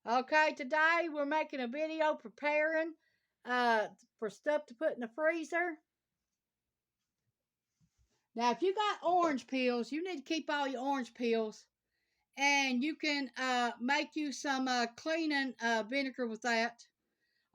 Okay, today we're making a video preparing for stuff to put in the freezer. Now, if you got orange peels, you need to keep all your orange peels. And you can make you some cleaning vinegar with that.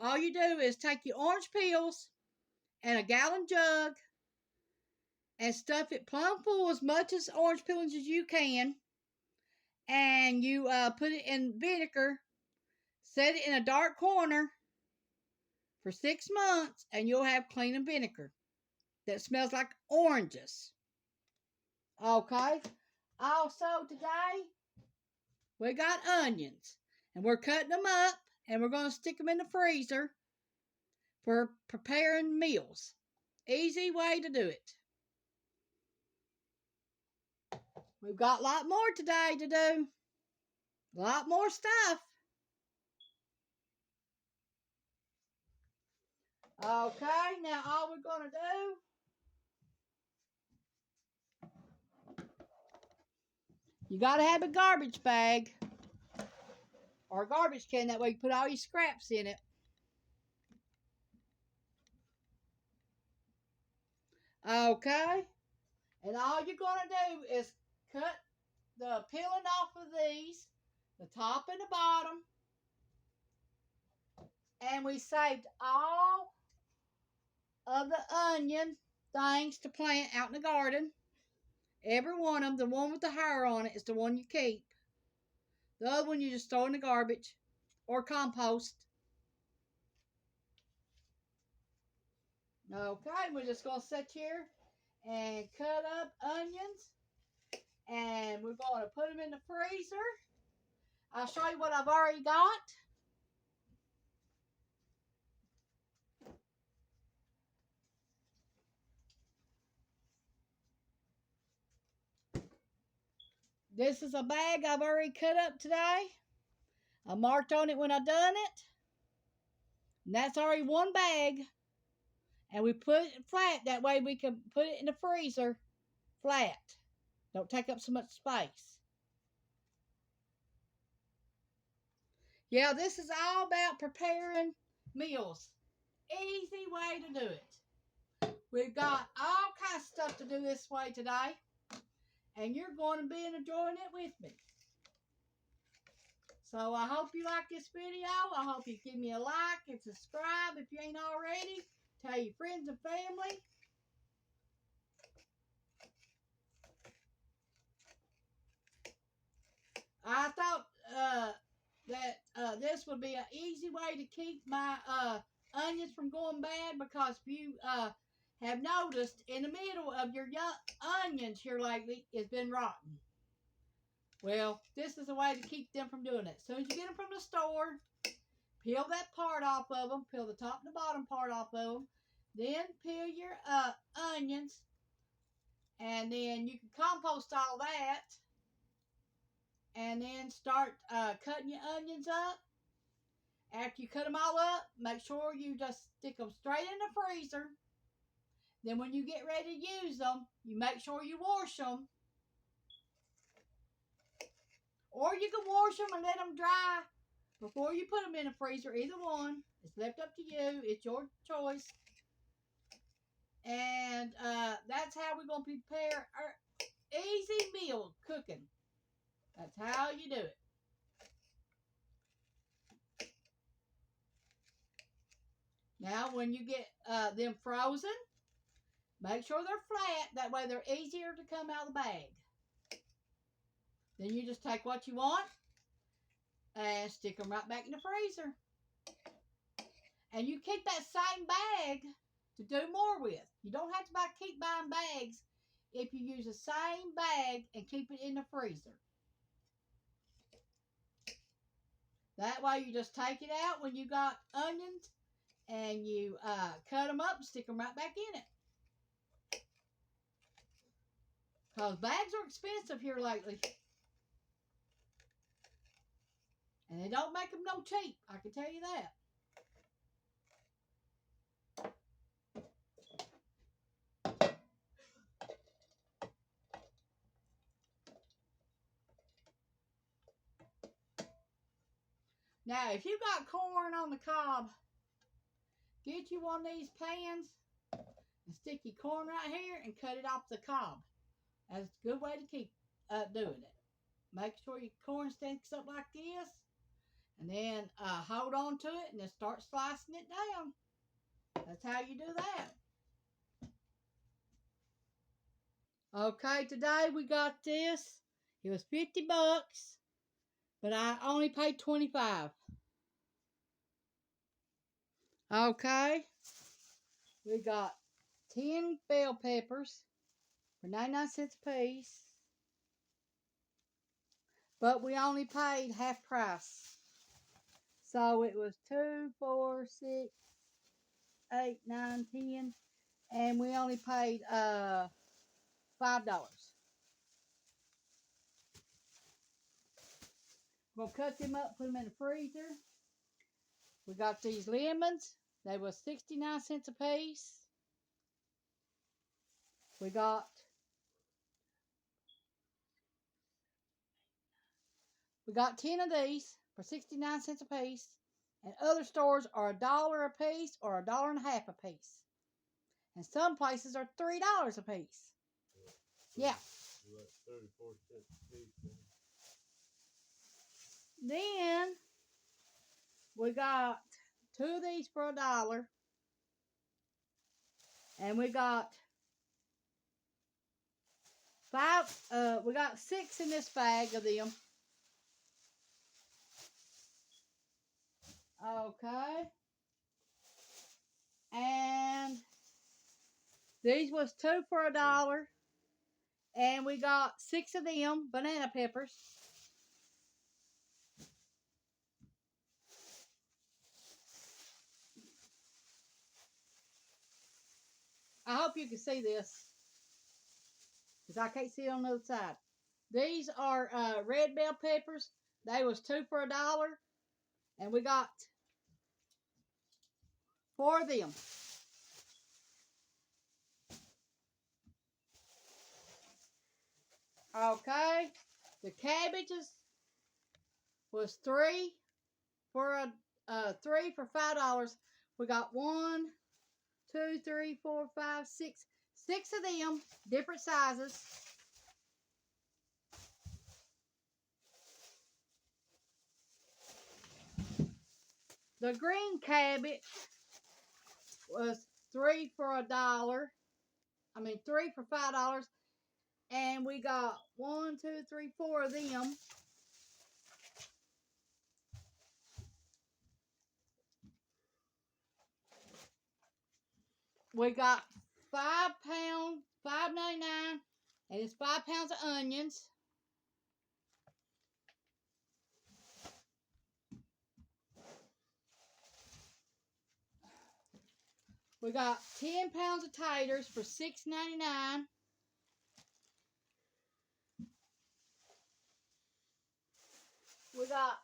All you do is take your orange peels and a gallon jug and stuff it plumb full as much as orange peelings as you can. And you put it in vinegar, set it in a dark corner for 6 months, and you'll have cleaning vinegar that smells like oranges. Okay. Also today, we got onions. And we're cutting them up, and we're going to stick them in the freezer for preparing meals. Easy way to do it. We've got a lot more today to do. A lot more stuff. Okay, now all we're going to do, you got to have a garbage bag or a garbage can. That way you put all your scraps in it. Okay, and all you're going to do is cut the peeling off of these, the top and the bottom. And we saved all of the onion things to plant out in the garden. Every one of them, the one with the hair on it is the one you keep. The other one you just throw in the garbage or compost. Okay, we're just going to sit here and cut up onions. And we're going to put them in the freezer. I'll show you what I've already got. This is a bag I've already cut up today. I marked on it when I done it. And that's already one bag. And we put it flat. That way we can put it in the freezer flat. Don't take up so much space. Yeah, this is all about preparing meals. Easy way to do it. We've got all kinds of stuff to do this way today. And you're going to be enjoying it with me. So I hope you like this video. I hope you give me a like and subscribe if you ain't already. Tell your friends and family. I thought that this would be an easy way to keep my onions from going bad, because if you have noticed, in the middle of your onions here lately, it's been rotten. Well, this is a way to keep them from doing it. As soon as you get them from the store, peel that part off of them. Peel the top and the bottom part off of them. Then peel your onions. And then you can compost all that. And then start cutting your onions up. After you cut them all up, make sure you just stick them straight in the freezer. Then when you get ready to use them, you make sure you wash them. Or you can wash them and let them dry before you put them in the freezer. Either one. It's left up to you. It's your choice. And that's how we're going to prepare our easy meal cooking. That's how you do it. Now, when you get them frozen, make sure they're flat. That way they're easier to come out of the bag. Then you just take what you want and stick them right back in the freezer. And you keep that same bag to do more with. You don't have to keep buying bags if you use the same bag and keep it in the freezer. That way you just take it out when you got onions and you cut them up and stick them right back in it. Because bags are expensive here lately. And they don't make them no cheap, I can tell you that. Now, if you got corn on the cob, get you one of these pans and stick your corn right here and cut it off the cob. That's a good way to keep doing it. Make sure your corn sticks up like this, and then hold on to it and then start slicing it down. That's how you do that. Okay, today we got this. It was $50, but I only paid 25. Okay, we got 10 bell peppers for 99 cents a piece, but we only paid half price. So it was 2, 4, 6, 8, 9, 10, and we only paid $5. We're gonna cut them up, put them in the freezer. We got these lemons. They was 69 cents a piece. We got We got 10 of these for 69 cents a piece, and other stores are $1 a piece or $1.50 a piece. And some places are $3 a piece. Yeah. Like 34 cents a piece. Then we got 2 of these for $1. And we got 6 in this bag of them. Okay. And these was 2 for $1. And we got 6 of them banana peppers. I hope you can see this, because I can't see it on the other side. These are red bell peppers. They was 2 for $1. And we got 4 of them. Okay. The cabbages was 3 for $5. We got 1, 2, 3, 4, 5, 6. 6 of them, different sizes. The green cabbage was 3 for $1. 3 for $5. And we got 1, 2, 3, 4 of them. We got 5 pounds, $5.99, and it's 5 pounds of onions. We got 10 pounds of taters for $6.99. We got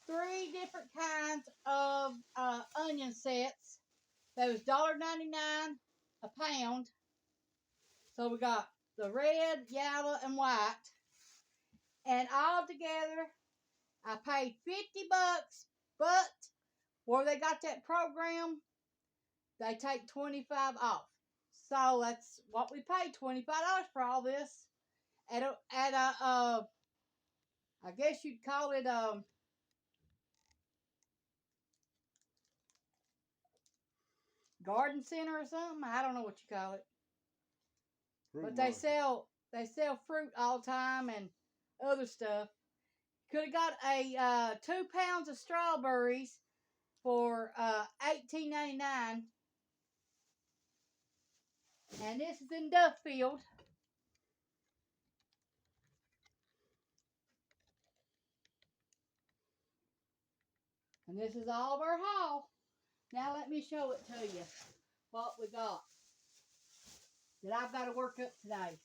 3 different kinds of onion sets. That was $1.99 a pound. So we got the red, yellow, and white. And all together, I paid $50, but where they got that program, they take 25 off. So that's what we paid, $25 for all this. At a I guess you'd call it garden center or something. I don't know what you call it. Fruit But market. they sell fruit all the time and other stuff. Could have got a 2 pounds of strawberries for $18.99. And this is in Duffield. And this is all of our haul. Now let me show it to you. What we got that I've got to work up today.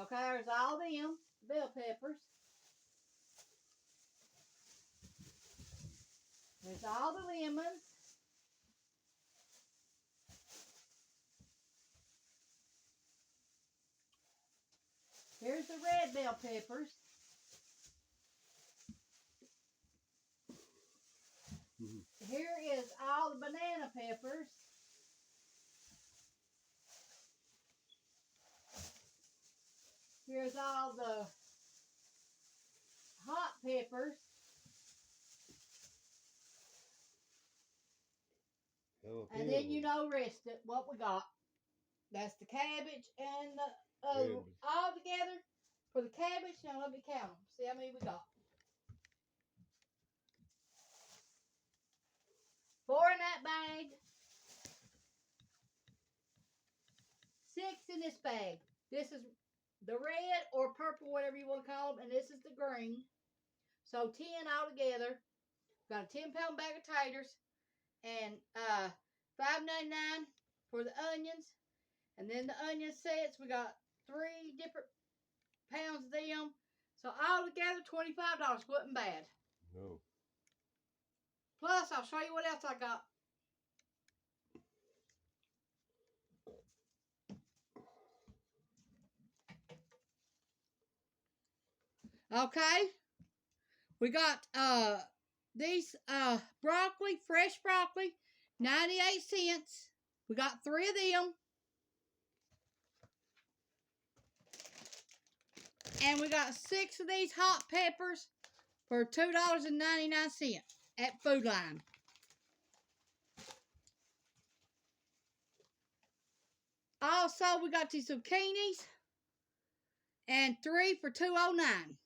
Okay, there's all them bell peppers. There's all the lemons. Here's the red bell peppers. Here is all the banana peppers. Here's all the hot peppers. And then you know rest it, what we got. That's the cabbage and the all together for the cabbage. Now let me count them. See how many we got. 4 in that bag. 6 in this bag. This is the red or purple, whatever you want to call them, and this is the green. So 10 altogether. Got a 10-pound bag of taters and $5.99 for the onions. And then the onion sets, we got 3 different pounds of them. So altogether, $25. Wasn't bad. No. Plus, I'll show you what else I got. Okay. We got these broccoli, fresh broccoli, 98 cents. We got 3 of them. And we got 6 of these hot peppers for $2.99 at Food Line. Also, we got these zucchinis and 3 for $2.09.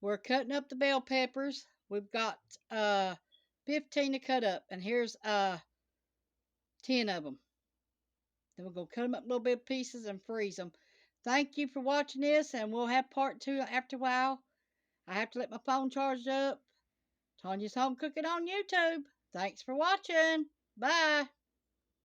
We're cutting up the bell peppers. We've got 15 to cut up, and here's 10 of them. Then we're going to cut them up little bit pieces and freeze them. Thank you for watching this, and we'll have part 2 after a while. I have to let my phone charge up. Tanya's Home Cooking on YouTube. Thanks for watching. Bye.